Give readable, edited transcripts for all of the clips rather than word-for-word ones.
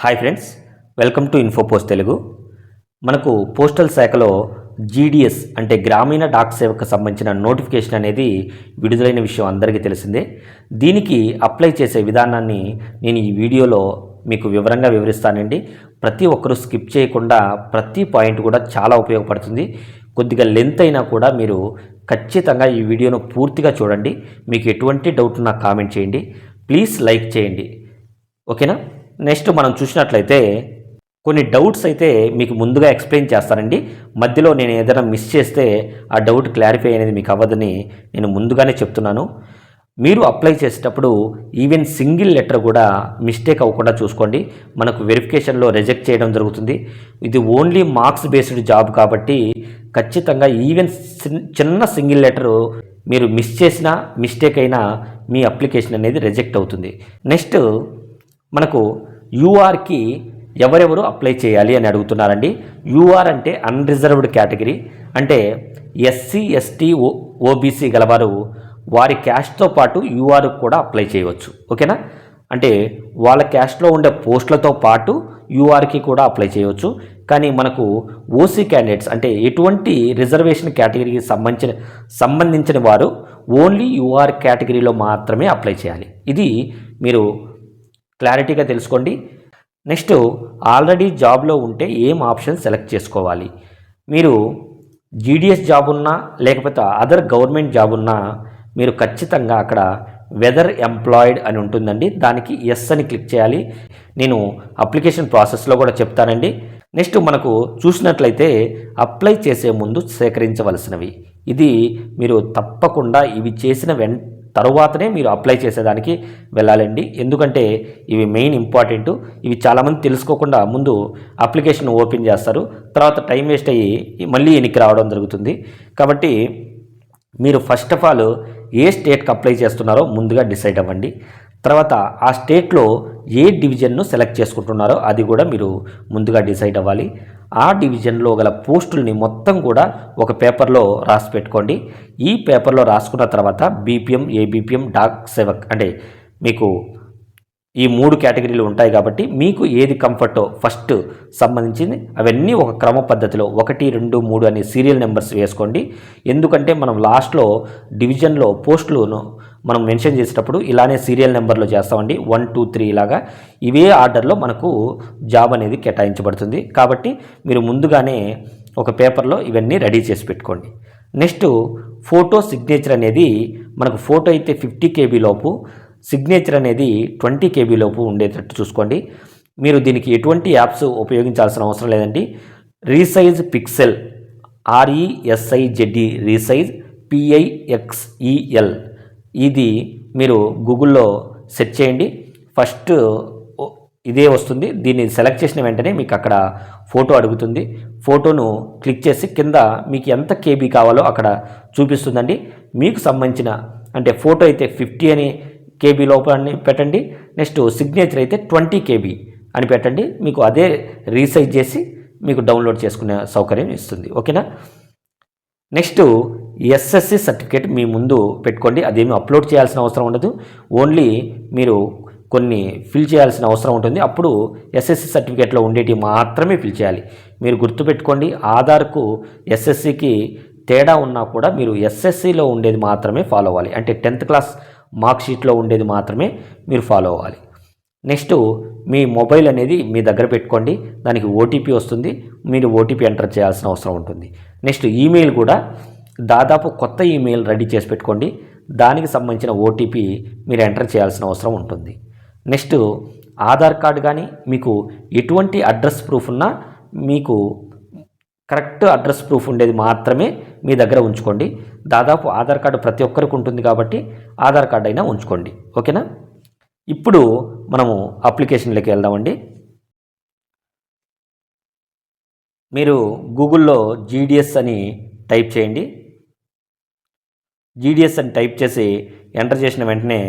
Hi friends, welcome to Infopost Telugu. మనకు postal శాఖలో GDS అంటే గ్రామీణ డాక్ సేవకు సంబంధించిన నోటిఫికేషన్ అనేది విడుదలైన విషయం అందరికీ తెలిసిందే. దీనికి అప్లై చేసే విధానాన్ని నేను ఈ వీడియోలో మీకు వివరంగా వివరిస్తానండి. ప్రతి ఒక్కరూ స్కిప్ చేయకుండా ప్రతి పాయింట్ కూడా చాలా ఉపయోగపడుతుంది. కొద్దిగా లెంత్ అయినా కూడా మీరు ఖచ్చితంగా ఈ వీడియోను పూర్తిగా చూడండి. మీకు ఎటువంటి డౌట్ ఉన్నా కామెంట్ చేయండి. ప్లీజ్ లైక్ చేయండి, ఓకేనా. నెక్స్ట్ మనం చూసినట్లయితే కొన్ని డౌట్స్ అయితే మీకు ముందుగా ఎక్స్ప్లెయిన్ చేస్తానండి. మధ్యలో నేను ఏదైనా మిస్ చేస్తే ఆ డౌట్ క్లారిఫై అనేది మీకు అవ్వదని నేను ముందుగానే చెప్తున్నాను. మీరు అప్లై చేసేటప్పుడు ఈవెన్ సింగిల్ లెటర్ కూడా మిస్టేక్ అవ్వకుండా చూసుకోండి. మనకు వెరిఫికేషన్లో రిజెక్ట్ చేయడం జరుగుతుంది. ఇది ఓన్లీ మార్క్స్ బేస్డ్ జాబ్ కాబట్టి ఖచ్చితంగా ఈవెన్ చిన్న సింగిల్ లెటరు మీరు మిస్ చేసినా మిస్టేక్ అయినా మీ అప్లికేషన్ అనేది రిజెక్ట్ అవుతుంది. నెక్స్ట్ మనకు యూఆర్కి ఎవరెవరు అప్లై చేయాలి అని అడుగుతున్నారండి. యూఆర్ అంటే అన్రిజర్వ్డ్ కేటగిరీ, అంటే ఎస్సీ ఎస్టీ ఓబీసీ గలవారు వారి క్యాస్ట్తో పాటు యూఆర్ కూడా అప్లై చేయవచ్చు, ఓకేనా. అంటే వాళ్ళ క్యాస్ట్లో ఉండే పోస్టులతో పాటు యూఆర్కి కూడా అప్లై చేయవచ్చు. కానీ మనకు ఓసీ క్యాండిడేట్స్ అంటే ఎటువంటి రిజర్వేషన్ కేటగిరీకి సంబంధించిన వారు ఓన్లీ యూఆర్ కేటగిరీలో మాత్రమే అప్లై చేయాలి. ఇది మీరు క్లారిటీగా తెలుసుకోండి. నెక్స్ట్ ఆల్రెడీ జాబ్లో ఉంటే ఏం ఆప్షన్ సెలెక్ట్ చేసుకోవాలి. మీరు జీడిఎస్ జాబ్ ఉన్నా లేకపోతే అదర్ గవర్నమెంట్ జాబ్ ఉన్నా మీరు ఖచ్చితంగా అక్కడ వెదర్ ఎంప్లాయిడ్ అని ఉంటుందండి, దానికి ఎస్ అని క్లిక్ చేయాలి. నేను అప్లికేషన్ ప్రాసెస్లో కూడా చెప్తానండి. నెక్స్ట్ మనకు చూసినట్లయితే అప్లై చేసే ముందు సేకరించవలసినవి, ఇది మీరు తప్పకుండా ఇవి చేసిన తరువాతనే మీరు అప్లై చేసేదానికి వెళ్ళాలండి. ఎందుకంటే ఇవి మెయిన్ ఇంపార్టెంట్. ఇవి చాలామంది తెలుసుకోకుండా ముందు అప్లికేషన్ ఓపెన్ చేస్తారు, తర్వాత టైం వేస్ట్ అయ్యి మళ్ళీ ఎన్నిక రావడం జరుగుతుంది. కాబట్టి మీరు ఫస్ట్ ఆఫ్ ఆల్ ఏ స్టేట్కి అప్లై చేస్తున్నారో ముందుగా డిసైడ్ అవ్వండి. తర్వాత ఆ స్టేట్లో ఏ డివిజన్ను సెలెక్ట్ చేసుకుంటున్నారో అది కూడా మీరు ముందుగా డిసైడ్ అవ్వాలి. ఆ డివిజన్లో గల పోస్టుల్ని మొత్తం కూడా ఒక పేపర్లో రాసి పెట్టుకోండి. ఈ పేపర్లో రాసుకున్న తర్వాత బీపీఎం, ఏబీపీఎం, డాక్ సేవక్ అంటే మీకు ఈ 3 కేటగిరీలు ఉంటాయి కాబట్టి మీకు ఏది కంఫర్టో ఫస్ట్ సంబంధించింది అవన్నీ ఒక క్రమ పద్ధతిలో 1, 2, 3 అనే సీరియల్ నెంబర్స్ వేసుకోండి. ఎందుకంటే మనం లాస్ట్లో డివిజన్లో పోస్టులను మనం మెన్షన్ చేసేటప్పుడు ఇలానే సీరియల్ నెంబర్లో చేస్తామండి. 1, 2, 3 ఇలాగా ఇవే ఆర్డర్లో మనకు జాబ్ అనేది కేటాయించబడుతుంది. కాబట్టి మీరు ముందుగానే ఒక పేపర్లో ఇవన్నీ రెడీ చేసి పెట్టుకోండి. నెక్స్ట్ ఫోటో సిగ్నేచర్ అనేది మనకు ఫోటో అయితే 50 KB లోపు, సిగ్నేచర్ అనేది 20 KB లోపు ఉండేటట్టు చూసుకోండి. మీరు దీనికి ఎటువంటి యాప్స్ ఉపయోగించాల్సిన అవసరం లేదండి. Resize pixel, RESIZE resize PIXEL, ఇది మీరు గూగుల్లో సెర్చ్ చేయండి. ఫస్ట్ ఇదే వస్తుంది. దీన్ని సెలెక్ట్ చేసిన వెంటనే మీకు అక్కడ ఫోటో అడుగుతుంది. ఫోటోను క్లిక్ చేసి కింద మీకు ఎంత KB కావాలో అక్కడ చూపిస్తుందండి. మీకు సంబంధించిన అంటే ఫోటో అయితే 50 అని KB లోపల పెట్టండి. నెక్స్ట్ సిగ్నేచర్ అయితే 20 KB అని పెట్టండి. మీకు అదే రీసైజ్ చేసి మీకు డౌన్లోడ్ చేసుకునే సౌకర్యం ఇస్తుంది, ఓకేనా. నెక్స్ట్ SSC సర్టిఫికేట్ మీ ముందు పెట్టుకోండి. అదేమి అప్లోడ్ చేయాల్సిన అవసరం ఉండదు, ఓన్లీ మీరు కొన్ని ఫిల్ చేయాల్సిన అవసరం ఉంటుంది. అప్పుడు SSC సర్టిఫికేట్లో ఉండేటివి మాత్రమే ఫిల్ చేయాలి. మీరు గుర్తుపెట్టుకోండి, ఆధార్కు SSCకి తేడా ఉన్నా కూడా మీరు SSCలో ఉండేది మాత్రమే ఫాలో అవ్వాలి. అంటే 10th క్లాస్ మార్క్ షీట్లో ఉండేది మాత్రమే మీరు ఫాలో అవ్వాలి. నెక్స్ట్ మీ మొబైల్ అనేది మీ దగ్గర పెట్టుకోండి. దానికి OTP వస్తుంది, మీరు OTP ఎంటర్ చేయాల్సిన అవసరం ఉంటుంది. నెక్స్ట్ ఈమెయిల్ కూడా దాదాపు కొత్త ఈమెయిల్ రెడీ చేసి పెట్టుకోండి. దానికి సంబంధించిన OTP మీరు ఎంటర్ చేయాల్సిన అవసరం ఉంటుంది. నెక్స్ట్ ఆధార్ కార్డు కానీ మీకు ఎటువంటి అడ్రస్ ప్రూఫ్ ఉన్నా మీకు కరెక్ట్ అడ్రస్ ప్రూఫ్ ఉండేది మాత్రమే మీ దగ్గర ఉంచుకోండి. దాదాపు ఆధార్ కార్డు ప్రతి ఒక్కరికి ఉంటుంది కాబట్టి ఆధార్ కార్డు అయినా ఉంచుకోండి, ఓకేనా. ఇప్పుడు మనము అప్లికేషన్లోకి వెళ్దామండి. మీరు గూగుల్లో జీడిఎస్ అని టైప్ చేయండి. జీడిఎస్ అని టైప్ చేసి ఎంటర్ చేసిన వెంటనే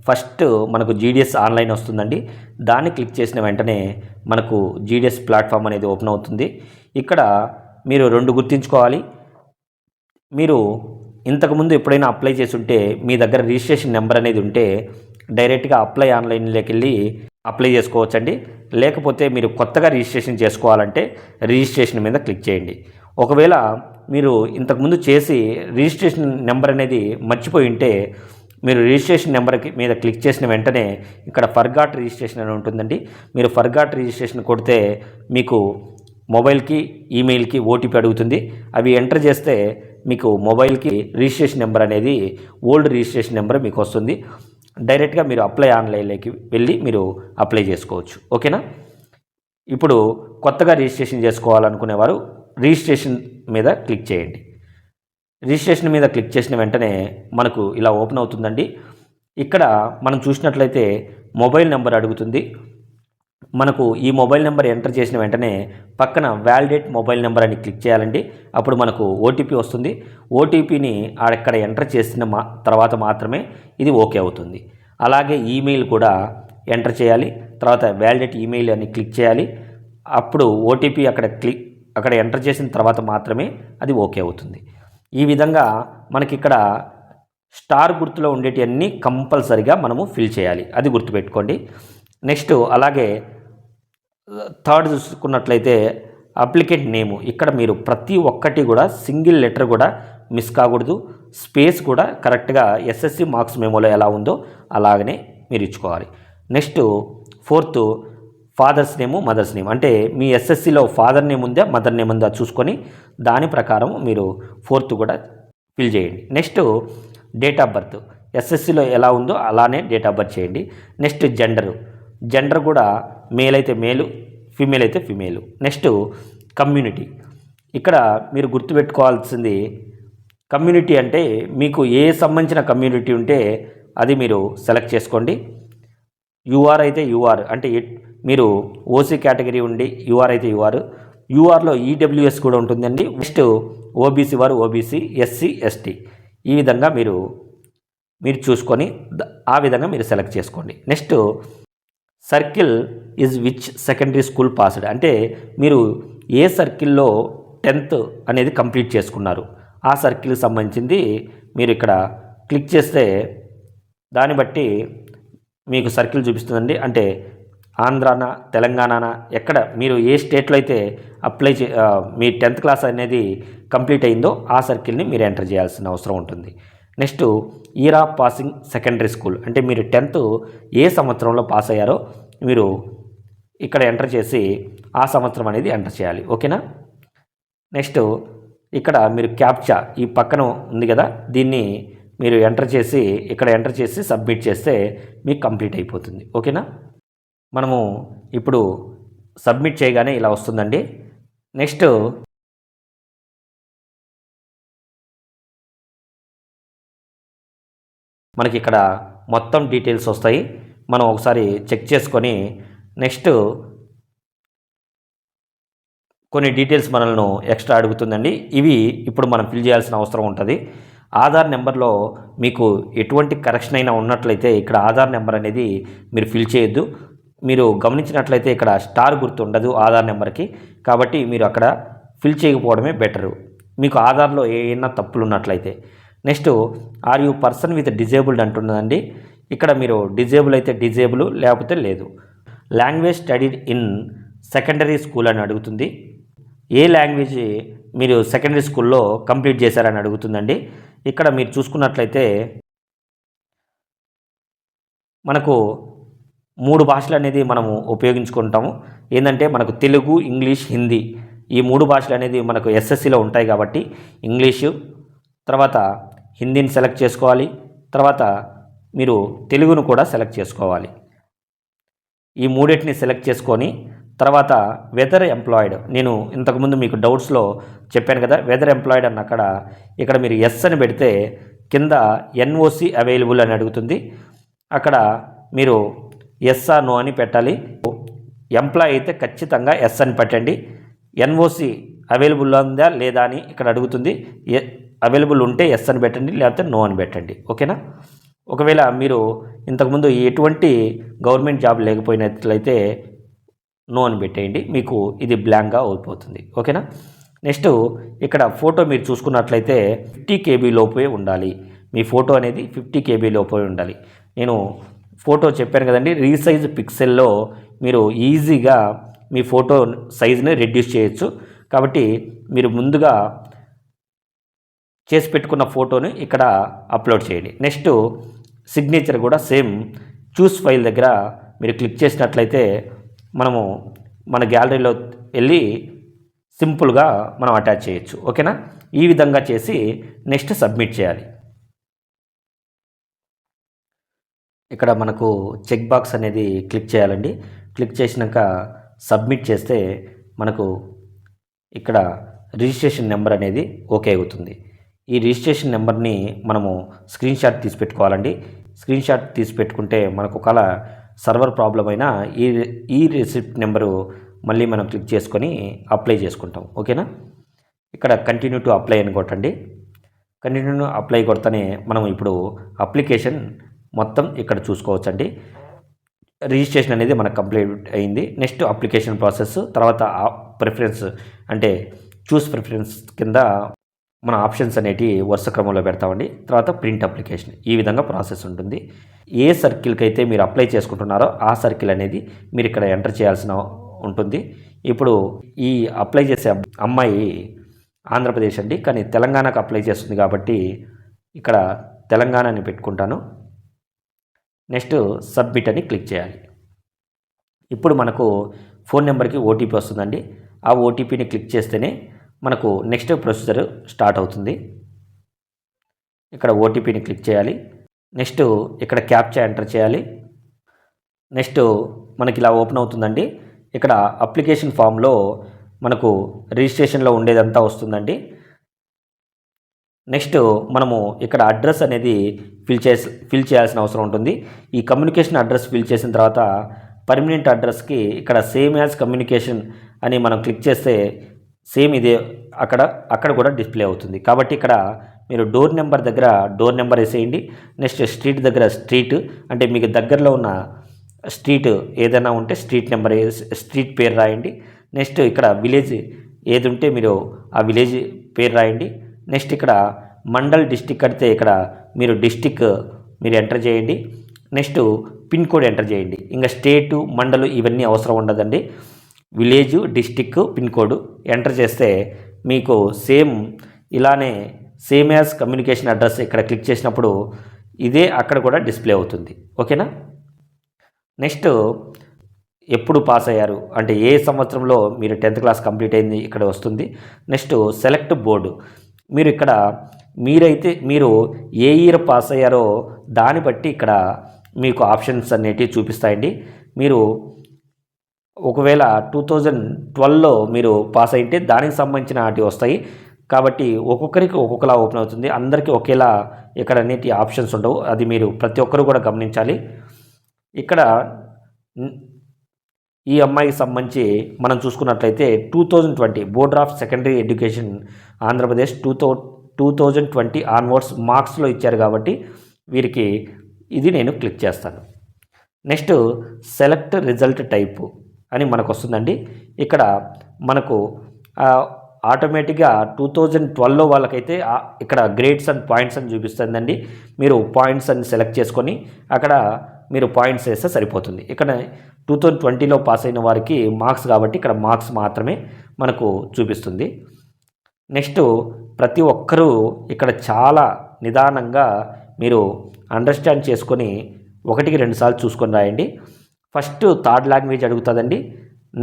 ఫస్ట్ మనకు జీడిఎస్ ఆన్లైన్ వస్తుందండి. దాన్ని క్లిక్ చేసిన వెంటనే మనకు జీడిఎస్ ప్లాట్ఫామ్ అనేది ఓపెన్ అవుతుంది. ఇక్కడ మీరు 2 గుర్తుంచుకోవాలి. మీరు ఇంతకుముందు ఎప్పుడైనా అప్లై చేసి ఉంటే మీ దగ్గర రిజిస్ట్రేషన్ నెంబర్ అనేది ఉంటే డైరెక్ట్గా అప్లై ఆన్లైన్లోకి వెళ్ళి అప్లై చేసుకోవచ్చండి. లేకపోతే మీరు కొత్తగా రిజిస్ట్రేషన్ చేసుకోవాలంటే రిజిస్ట్రేషన్ మీద క్లిక్ చేయండి. ఒకవేళ మీరు ఇంతకుముందు చేసి రిజిస్ట్రేషన్ నెంబర్ అనేది మర్చిపోయి ఉంటే మీరు రిజిస్ట్రేషన్ నెంబర్కి మీద క్లిక్ చేసిన వెంటనే ఇక్కడ ఫర్గాట్ రిజిస్ట్రేషన్ అని ఉంటుందండి. మీరు ఫర్గాట్ రిజిస్ట్రేషన్ కొడితే మీకు మొబైల్కి ఈమెయిల్కి ఓటీపీ అడుగుతుంది. అవి ఎంటర్ చేస్తే మీకు మొబైల్కి రిజిస్ట్రేషన్ నెంబర్ అనేది ఓల్డ్ రిజిస్ట్రేషన్ నెంబర్ మీకు వస్తుంది. డైరెక్ట్గా మీరు అప్లై ఆన్లైన్లోకి వెళ్ళి మీరు అప్లై చేసుకోవచ్చు. ఓకేనా? ఇప్పుడు కొత్తగా రిజిస్ట్రేషన్ చేసుకోవాలనుకునేవారు రిజిస్ట్రేషన్ మీద క్లిక్ చేయండి. రిజిస్ట్రేషన్ మీద క్లిక్ చేసిన వెంటనే మనకు ఇలా ఓపెన్ అవుతుందండి. ఇక్కడ మనం చూసినట్లయితే మొబైల్ నెంబర్ అడుగుతుంది. మనకు ఈ మొబైల్ నెంబర్ ఎంటర్ చేసిన వెంటనే పక్కన వ్యాలిడేట్ మొబైల్ నెంబర్ అని క్లిక్ చేయాలండి. అప్పుడు మనకు ఓటీపీ వస్తుంది. ఓటీపీని అక్కడ ఎంటర్ చేసిన తర్వాత మాత్రమే ఇది ఓకే అవుతుంది. అలాగే ఈమెయిల్ కూడా ఎంటర్ చేయాలి. తర్వాత వ్యాలిడేట్ ఈమెయిల్ అని క్లిక్ చేయాలి. అప్పుడు ఓటీపీ అక్కడ ఎంటర్ చేసిన తర్వాత మాత్రమే అది ఓకే అవుతుంది. ఈ విధంగా మనకి ఇక్కడ స్టార్ గుర్తులో ఉండేటివన్నీ కంపల్సరిగా మనము ఫిల్ చేయాలి. అది గుర్తుపెట్టుకోండి. నెక్స్ట్ అలాగే థర్డ్ చూసుకున్నట్లయితే అప్లికెంట్ నేము. ఇక్కడ మీరు ప్రతి ఒక్కటి కూడా సింగిల్ లెటర్ కూడా మిస్ కాకూడదు. స్పేస్ కూడా కరెక్ట్గా ఎస్ఎస్సి మార్క్స్ మెమోలో ఎలా ఉందో అలాగనే మీరు ఇచ్చుకోవాలి. నెక్స్ట్ ఫోర్త్ ఫాదర్స్ నేము మదర్స్ నేమ్. అంటే మీ ఎస్ఎస్సిలో ఫాదర్ నేమ్ ఉందా మదర్ నేమ్ ఉందా చూసుకొని దాని ప్రకారం మీరు ఫోర్త్ కూడా ఫిల్ చేయండి. నెక్స్ట్ డేట్ ఆఫ్ బర్త్ ఎస్ఎస్సిలో ఎలా ఉందో అలానే డేట్ ఆఫ్ బర్త్ చేయండి. నెక్స్ట్ జెండర్ కూడా మేల్ అయితే మేలు, ఫీమేల్ అయితే ఫీమేలు. Next community. ఇక్కడ మీరు గుర్తుపెట్టుకోవాల్సింది కమ్యూనిటీ అంటే మీకు ఏ సంబంధించిన కమ్యూనిటీ ఉంటే అది మీరు సెలెక్ట్ చేసుకోండి. యూఆర్ అయితే యూఆర్ అంటే మీరు ఓసీ కేటగిరీ ఉండి యూఆర్ అయితే యూఆర్లో ఈడబ్ల్యూఎస్ కూడా ఉంటుందండి. నెక్స్ట్ ఓబీసీ వారు ఓబీసీ, ఎస్సీ, ఎస్టీ ఈ విధంగా మీరు చూసుకొని ఆ విధంగా మీరు సెలెక్ట్ చేసుకోండి. Next circle is which secondary school passed. అంటే మీరు ఏ సర్కిల్లో 10th అనేది కంప్లీట్ చేసుకున్నారు ఆ సర్కిల్కి సంబంధించింది మీరు ఇక్కడ క్లిక్ చేస్తే దాన్ని బట్టి మీకు సర్కిల్ చూపిస్తుందండి. అంటే ఆంధ్రానా తెలంగాణనా ఎక్కడ మీరు ఏ స్టేట్లో అయితే మీ 10th క్లాస్ అనేది కంప్లీట్ అయిందో ఆ సర్కిల్ని మీరు ఎంటర్ చేయాల్సిన అవసరం ఉంటుంది. Next year of passing secondary school. అంటే మీరు 10th ఏ సంవత్సరంలో పాస్ అయ్యారో మీరు ఇక్కడ ఎంటర్ చేసి ఆ సంవత్సరం అనేది ఎంటర్ చేయాలి. ఓకేనా? నెక్స్ట్ ఇక్కడ మీరు క్యాప్చా ఈ పక్కన ఉంది కదా దీన్ని మీరు ఇక్కడ ఎంటర్ చేసి సబ్మిట్ చేస్తే మీకు కంప్లీట్ అయిపోతుంది. ఓకేనా? మనము ఇప్పుడు సబ్మిట్ చేయగానే ఇలా వస్తుందండి. నెక్స్ట్ మనకి ఇక్కడ మొత్తం డీటెయిల్స్ వస్తాయి. మనం ఒకసారి చెక్ చేసుకొని నెక్స్ట్ కొన్ని డీటెయిల్స్ మనల్ని ఎక్స్ట్రా అడుగుతుందండి. ఇవి ఇప్పుడు మనం ఫిల్ చేయాల్సిన అవసరం ఉంటుంది. ఆధార్ నెంబర్లో మీకు ఎటువంటి కరెక్షన్ అయినా ఉన్నట్లయితే ఇక్కడ ఆధార్ నెంబర్ అనేది మీరు ఫిల్ చేయొద్దు. మీరు గమనించినట్లయితే ఇక్కడ స్టార్ గుర్తు ఉండదు ఆధార్ నెంబర్కి. కాబట్టి మీరు అక్కడ ఫిల్ చేయకపోవడమే బెటరు మీకు ఆధార్లో ఏమైనా తప్పులు ఉన్నట్లయితే. Next are you person with disabled అంటున్నదండి. ఇక్కడ మీరు డిజేబుల్ అయితే డిజేబుల్ లేకపోతే లేదు. Language studied in secondary school అని అడుగుతుంది. ఏ లాంగ్వేజ్ మీరు సెకండరీ స్కూల్లో కంప్లీట్ చేశారని అడుగుతుందండి. ఇక్కడ మీరు చూసుకున్నట్లయితే మనకు 3 భాషలు అనేది మనము ఉపయోగించుకుంటాము. ఏంటంటే మనకు తెలుగు, ఇంగ్లీష్, హిందీ ఈ 3 భాషలు అనేది మనకు ఎస్ఎస్సిలో ఉంటాయి. కాబట్టి ఇంగ్లీషు తర్వాత హిందీని సెలెక్ట్ చేసుకోవాలి. తర్వాత మీరు తెలుగును కూడా సెలెక్ట్ చేసుకోవాలి. ఈ మూడింటిని సెలెక్ట్ చేసుకొని తర్వాత వెదర్ ఎంప్లాయిడ్, నేను ఇంతకుముందు మీకు డౌట్స్లో చెప్పాను కదా వెదర్ ఎంప్లాయిడ్ అన్న ఇక్కడ మీరు ఎస్ అని పెడితే కింద ఎన్ఓసి అవైలబుల్ అని అడుగుతుంది. అక్కడ మీరు ఎస్ ఆ నో అని పెట్టాలి. ఎంప్లాయ్ అయితే ఖచ్చితంగా ఎస్ అని పెట్టండి. ఎన్ఓసి అవైలబుల్ ఉందా లేదా అని ఇక్కడ అడుగుతుంది. అవైలబుల్ ఉంటే ఎస్ అని పెట్టండి, లేకపోతే నో అని పెట్టండి. ఓకేనా? ఒకవేళ మీరు ఇంతకుముందు ఎటువంటి గవర్నమెంట్ జాబ్ లేకపోయినట్లయితే నో అని పెట్టేయండి, మీకు ఇది బ్లాంక్గా అయిపోతుంది. ఓకేనా? నెక్స్ట్ ఇక్కడ ఫోటో మీరు చూసుకున్నట్లయితే 50 KB లోపే ఉండాలి. మీ ఫోటో అనేది 50 KB లోపే ఉండాలి. నేను ఫోటో చెప్పాను కదండి, రీసైజ్ పిక్సెల్లో మీరు ఈజీగా మీ ఫోటో సైజుని రెడ్యూస్ చేయొచ్చు. కాబట్టి మీరు ముందుగా చేసి పెట్టుకున్న ఫోటోని ఇక్కడ అప్లోడ్ చేయండి. నెక్స్ట్ సిగ్నేచర్ కూడా సేమ్ చూస్ ఫైల్ దగ్గర మీరు క్లిక్ చేసినట్లయితే మనము మన గ్యాలరీలో వెళ్ళి సింపుల్గా మనం అటాచ్ చేయొచ్చు. ఓకేనా? ఈ విధంగా చేసి నెక్స్ట్ సబ్మిట్ చేయాలి. ఇక్కడ మనకు చెక్ బాక్స్ అనేది క్లిక్ చేయాలండి. క్లిక్ చేసినాక సబ్మిట్ చేస్తే మనకు ఇక్కడ రిజిస్ట్రేషన్ నెంబర్ అనేది ఓకే అవుతుంది. ఈ రిజిస్ట్రేషన్ నెంబర్ని మనము స్క్రీన్ షాట్ తీసి పెట్టుకోవాలండి. స్క్రీన్ షాట్ తీసి పెట్టుకుంటే మనకు ఒకవేళ సర్వర్ ప్రాబ్లం అయినా ఈ రిసిప్ట్ నెంబరు మళ్ళీ మనం క్లిక్ చేసుకొని అప్లై చేసుకుంటాం. ఓకేనా? ఇక్కడ కంటిన్యూ టు అప్లై అని కొట్టండి. కంటిన్యూ టు అప్లై కొడతానే మనం ఇప్పుడు అప్లికేషన్ మొత్తం ఇక్కడ చూసుకోవచ్చండి. రిజిస్ట్రేషన్ అనేది మనకు కంప్లీట్ అయింది. నెక్స్ట్ అప్లికేషన్ ప్రాసెస్, తర్వాత ప్రిఫరెన్స్ అంటే చూస్ ప్రిఫరెన్స్ కింద మన ఆప్షన్స్ అనేటివి వరుస క్రమంలో పెడతామండి. తర్వాత ప్రింట్ అప్లికేషన్, ఈ విధంగా ప్రాసెస్ ఉంటుంది. ఏ సర్కిల్కి అయితే మీరు అప్లై చేసుకుంటున్నారో ఆ సర్కిల్ అనేది మీరు ఇక్కడ ఎంటర్ చేయాల్సిన ఉంటుంది. ఇప్పుడు ఈ అప్లై చేసే అమ్మాయి ఆంధ్రప్రదేశ్ అండి, కానీ తెలంగాణకు అప్లై చేస్తుంది కాబట్టి ఇక్కడ తెలంగాణ అని పెట్టుకుంటాను. నెక్స్ట్ సబ్మిట్ అని క్లిక్ చేయాలి. ఇప్పుడు మనకు ఫోన్ నెంబర్కి ఓటీపీ వస్తుందండి. ఆ ఓటీపీని క్లిక్ చేస్తేనే మనకు నెక్స్ట్ ప్రొసీజర్ స్టార్ట్ అవుతుంది. ఇక్కడ ఓటీపీని క్లిక్ చేయాలి. నెక్స్ట్ ఇక్కడ క్యాప్చా ఎంటర్ చేయాలి. నెక్స్ట్ మనకి ఇలా ఓపెన్ అవుతుందండి. ఇక్కడ అప్లికేషన్ ఫామ్లో మనకు రిజిస్ట్రేషన్లో ఉండేదంతా వస్తుందండి. నెక్స్ట్ మనము ఇక్కడ అడ్రస్ అనేది ఫిల్ చేయాల్సిన అవసరం ఉంటుంది. ఈ కమ్యూనికేషన్ అడ్రస్ ఫిల్ చేసిన తర్వాత పర్మనెంట్ అడ్రస్కి ఇక్కడ సేమ్ యాజ్ కమ్యూనికేషన్ అని మనం క్లిక్ చేస్తే సేమ్ ఇదే అక్కడ కూడా డిస్ప్లే అవుతుంది. కాబట్టి ఇక్కడ మీరు డోర్ నెంబర్ దగ్గర డోర్ నెంబర్ వేసేయండి. నెక్స్ట్ స్ట్రీట్ దగ్గర స్ట్రీట్ అంటే మీకు దగ్గరలో ఉన్న స్ట్రీట్ ఏదైనా ఉంటే స్ట్రీట్ నెంబర్ స్ట్రీట్ పేరు రాయండి. నెక్స్ట్ ఇక్కడ విలేజ్ ఏది ఉంటే మీరు ఆ విలేజ్ పేరు రాయండి. నెక్స్ట్ ఇక్కడ మండల్ డిస్టిక్ అంటే ఇక్కడ మీరు డిస్టిక్ మీరు ఎంటర్ చేయండి. నెక్స్ట్ పిన్ కోడ్ ఎంటర్ చేయండి. ఇంకా స్టేటు మండలు ఇవన్నీ అవసరం ఉండదండి. Village, district, pin code enter చేస్తే మీకు సేమ్ ఇలానే సేమ్ యాజ్ కమ్యూనికేషన్ అడ్రస్ ఇక్కడ క్లిక్ చేసినప్పుడు ఇదే అక్కడ కూడా డిస్ప్లే అవుతుంది. ఓకేనా? నెక్స్ట్ ఎప్పుడు పాస్ అయ్యారు అంటే ఏ సంవత్సరంలో మీరు 10th క్లాస్ కంప్లీట్ అయింది ఇక్కడ వస్తుంది. నెక్స్ట్ సెలెక్ట్ బోర్డు, మీరు ఇక్కడ మీరు ఏ ఇయర్ పాస్ అయ్యారో దాన్ని బట్టి ఇక్కడ మీకు ఆప్షన్స్ అనేటివి చూపిస్తాయండి. మీరు ఒకవేళ 2012లో మీరు పాస్ అయితే దానికి సంబంధించిన వాటి వస్తాయి. కాబట్టి ఒక్కొక్కరికి ఒక్కొక్కలా ఓపెన్ అవుతుంది. అందరికీ ఒకేలా ఇక్కడ అనేటి ఆప్షన్స్ ఉండవు. అది మీరు ప్రతి ఒక్కరు కూడా గమనించాలి. ఇక్కడ ఈ అమ్మాయికి సంబంధించి మనం చూసుకున్నట్లయితే 2020 board of secondary education Andhra Pradesh 2020 onwards మార్క్స్లో ఇచ్చారు కాబట్టి వీరికి ఇది నేను క్లిక్ చేస్తాను. నెక్స్ట్ సెలెక్ట్ రిజల్ట్ టైప్ అని మనకు వస్తుందండి. ఇక్కడ మనకు ఆటోమేటిక్గా 2012లో వాళ్ళకైతే ఇక్కడ గ్రేడ్స్ అండ్ పాయింట్స్ అని చూపిస్తుందండి. మీరు పాయింట్స్ అని సెలెక్ట్ చేసుకొని అక్కడ మీరు పాయింట్స్ వేస్తే సరిపోతుంది. ఇక్కడ 2020లో పాస్ అయిన వారికి మార్క్స్ కాబట్టి ఇక్కడ మార్క్స్ మాత్రమే మనకు చూపిస్తుంది. నెక్స్ట్ ప్రతి ఒక్కరూ ఇక్కడ చాలా నిదానంగా మీరు అండర్స్టాండ్ చేసుకొని 1-2 సార్లు చూసుకొని రాయండి. ఫస్ట్ థర్డ్ లాంగ్వేజ్ అడుగుతుందండి.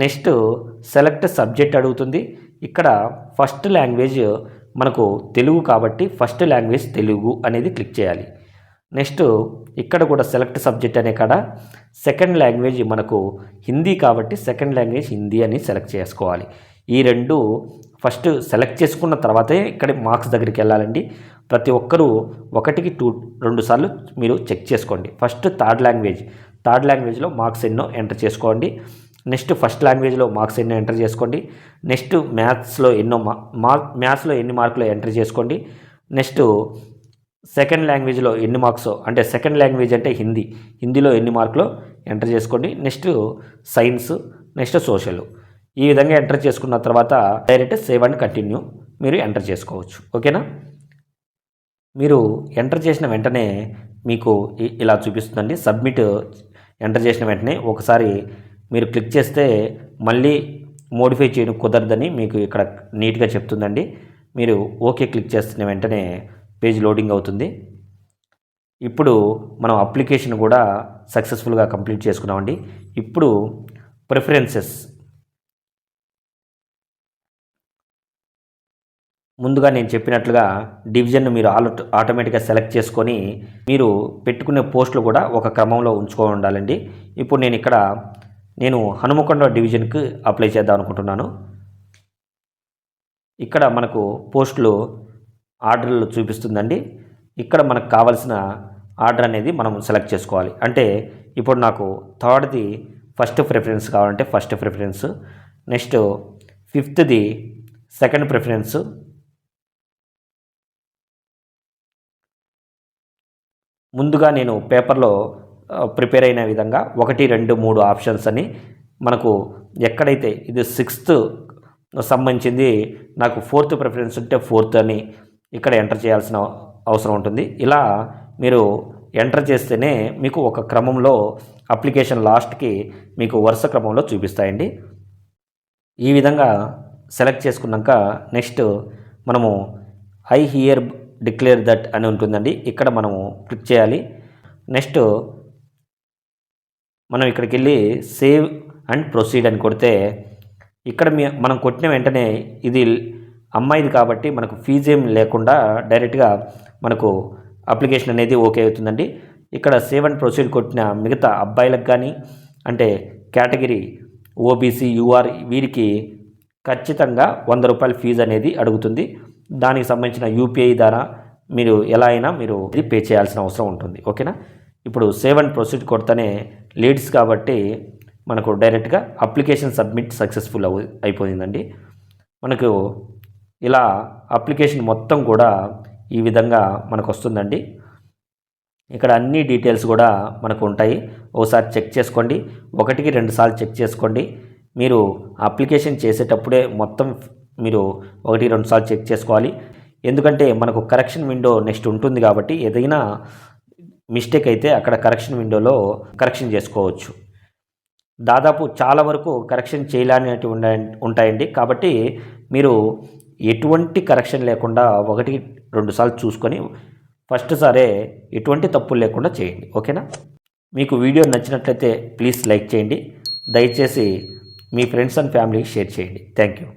నెక్స్ట్ సెలెక్ట్ సబ్జెక్ట్ అడుగుతుంది. ఇక్కడ ఫస్ట్ లాంగ్వేజ్ మనకు తెలుగు కాబట్టి ఫస్ట్ లాంగ్వేజ్ తెలుగు అనేది క్లిక్ చేయాలి. నెక్స్ట్ ఇక్కడ కూడా సెలెక్ట్ సబ్జెక్ట్ అనే కాడ సెకండ్ లాంగ్వేజ్ మనకు హిందీ కాబట్టి సెకండ్ లాంగ్వేజ్ హిందీ అని సెలెక్ట్ చేసుకోవాలి. ఈ రెండు ఫస్ట్ సెలెక్ట్ చేసుకున్న తర్వాతే ఇక్కడ మార్క్స్ దగ్గరికి వెళ్ళాలండి. ప్రతి ఒక్కరూ 1-2 సార్లు మీరు చెక్ చేసుకోండి. ఫస్ట్ థర్డ్ లాంగ్వేజ్లో మార్క్స్ ఎన్నో ఎంటర్ చేసుకోండి. నెక్స్ట్ ఫస్ట్ లాంగ్వేజ్లో మార్క్స్ ఎన్నో ఎంటర్ చేసుకోండి. నెక్స్ట్ మ్యాథ్స్లో ఎన్ని మార్కులు ఎంటర్ చేసుకోండి. నెక్స్ట్ సెకండ్ లాంగ్వేజ్లో ఎన్ని మార్క్స్ అంటే సెకండ్ లాంగ్వేజ్ అంటే హిందీలో ఎన్ని మార్కులు ఎంటర్ చేసుకోండి. నెక్స్ట్ సైన్స్, నెక్స్ట్ సోషల్, ఈ విధంగా ఎంటర్ చేసుకున్న తర్వాత డైరెక్ట్ సేవ్ అండ్ కంటిన్యూ మీరు ఎంటర్ చేసుకోవచ్చు. ఓకేనా? మీరు ఎంటర్ చేసిన వెంటనే మీకు ఇలా చూపిస్తుందండి. సబ్మిట్ ఎంటర్ చేసిన వెంటనే ఒకసారి మీరు క్లిక్ చేస్తే మళ్ళీ మోడిఫై చేయడం కుదరదని మీకు ఇక్కడ నీట్గా చెప్తుందండి. మీరు ఓకే క్లిక్ చేస్తున్న వెంటనే పేజ్ లోడింగ్ అవుతుంది. ఇప్పుడు మనం అప్లికేషన్ కూడా సక్సెస్ఫుల్గా కంప్లీట్ చేసుకున్నామండి. ఇప్పుడు ప్రిఫరెన్సెస్ ముందుగా నేను చెప్పినట్లుగా డివిజన్ను మీరు ఆటోమేటిక్గా సెలెక్ట్ చేసుకొని మీరు పెట్టుకునే పోస్టులు కూడా ఒక క్రమంలో ఉంచుకొని ఉండాలండి. ఇప్పుడు నేను హనుమకొండ డివిజన్కి అప్లై చేద్దాం అనుకుంటున్నాను. ఇక్కడ మనకు పోస్టులు ఆర్డర్లు చూపిస్తుందండి. ఇక్కడ మనకు కావాల్సిన ఆర్డర్ అనేది మనం సెలెక్ట్ చేసుకోవాలి. అంటే ఇప్పుడు నాకు థర్డ్ది ఫస్ట్ ప్రిఫరెన్స్ కావాలంటే ఫస్ట్ ప్రిఫరెన్స్, నెక్స్ట్ ఫిఫ్త్ది సెకండ్ ప్రిఫరెన్స్, ముందుగా నేను పేపర్లో ప్రిపేర్ అయిన విధంగా 1, 2, 3 ఆప్షన్స్ అని మనకు ఎక్కడైతే ఇది 6th సంబంధించింది నాకు 4th ప్రిఫరెన్స్ ఉంటే 4th అని ఇక్కడ ఎంటర్ చేయాల్సిన అవసరం ఉంటుంది. ఇలా మీరు ఎంటర్ చేస్తేనే మీకు ఒక క్రమంలో అప్లికేషన్ లాస్ట్కి మీకు వరుస క్రమంలో చూపిస్తాయండి. ఈ విధంగా సెలెక్ట్ చేసుకున్నాక నెక్స్ట్ మనము ఐ హియర్ డిక్లేర్ దట్ అని ఉంటుందండి. ఇక్కడ మనము క్లిక్ చేయాలి. నెక్స్ట్ మనం ఇక్కడికి వెళ్ళి సేవ్ అండ్ ప్రొసీడ్ అని కొడితే ఇక్కడ మనం కొట్టిన వెంటనే ఇది అమ్మాయిది కాబట్టి మనకు ఫీజు ఏం లేకుండా డైరెక్ట్గా మనకు అప్లికేషన్ అనేది ఓకే అవుతుందండి. ఇక్కడ సేవ్ అండ్ ప్రొసీడ్ కొట్టిన మిగతా అబ్బాయిలకు కానీ అంటే కేటగిరీ ఓబీసీ యూఆర్ వీరికి ఖచ్చితంగా 100 రూపాయల ఫీజు అనేది అడుగుతుంది. దానికి సంబంధించిన యూపీఐ ద్వారా మీరు ఎలా అయినా మీరు ఇది పే చేయాల్సిన అవసరం ఉంటుంది. ఓకేనా. ఇప్పుడు సేవ్ అండ్ ప్రొసీడ్ కొడితేనే లేడీస్ కాబట్టి మనకు డైరెక్ట్గా అప్లికేషన్ సబ్మిట్ సక్సెస్ఫుల్ అయిపోయిందండి. మనకు ఇలా అప్లికేషన్ మొత్తం కూడా ఈ విధంగా మనకు వస్తుందండి. ఇక్కడ అన్ని డీటెయిల్స్ కూడా మనకు ఉంటాయి. ఒకసారి చెక్ చేసుకోండి, 1కి 2 సార్లు చెక్ చేసుకోండి. మీరు అప్లికేషన్ చేసేటప్పుడే మొత్తం మీరు 1, 2 సార్లు చెక్ చేసుకోవాలి. ఎందుకంటే మనకు కరెక్షన్ విండో నెక్స్ట్ ఉంటుంది కాబట్టి ఏదైనా మిస్టేక్ అయితే అక్కడ కరెక్షన్ విండోలో కరెక్షన్ చేసుకోవచ్చు. దాదాపు చాలా వరకు కరెక్షన్ చేయలేనివి ఉంటాయండి. కాబట్టి మీరు ఎటువంటి కరెక్షన్ లేకుండా 1, 2 సార్లు చూసుకొని ఫస్ట్ సారే ఎటువంటి తప్పులు లేకుండా చేయండి. ఓకేనా. మీకు వీడియో నచ్చినట్లయితే ప్లీజ్ లైక్ చేయండి. దయచేసి మీ ఫ్రెండ్స్ అండ్ ఫ్యామిలీకి షేర్ చేయండి. Thank you.